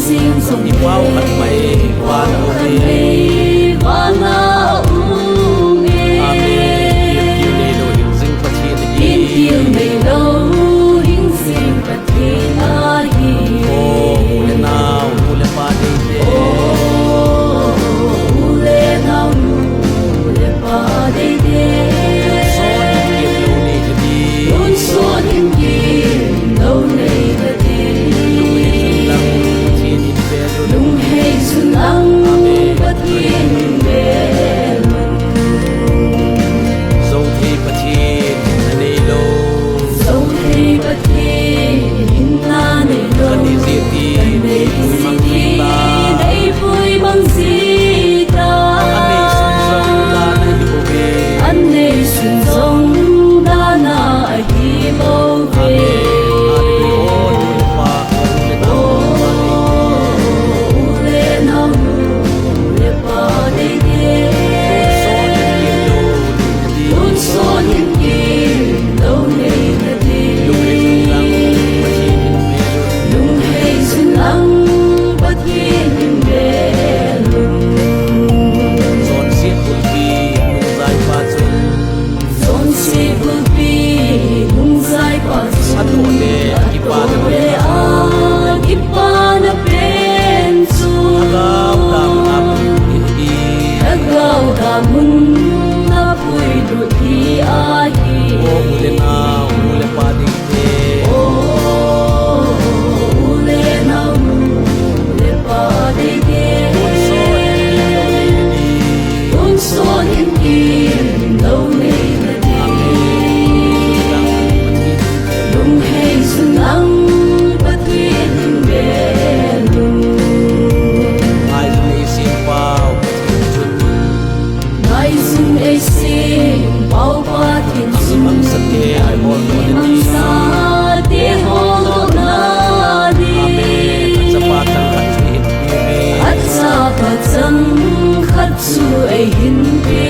Di pau at may wala uwi Wala unge Amen Yêu nilo hinsing pati na Yêu nilo hinsing pati na Oh, ule now, ule pa din Ule now, ule pa din Yun son yung kim lâu nay là din Lung hay sun lang bất thiên bề Dâu thi pati na nilo Dâu thi bất thiên na nilo Kani ziti Đây vui bằng zita Anh này xuân dông đã na ai đi bao về Ule nào ule pa đây đê Luôn son những kim lâu nay là đê Lung hay xuân lăng bất thiên bề lung Son si bực bi nung dài qua xuân Atoe a kipa na pensu Agaw damun na puy luti ahi Ule na ule pa de de Yun son yung kim lâu nay là de Lung hay sun lang bất thiên bề lung Ngài sun ay sim bao pa thiên sun Mang sa te hong na di At sa patsang khat su ay hindi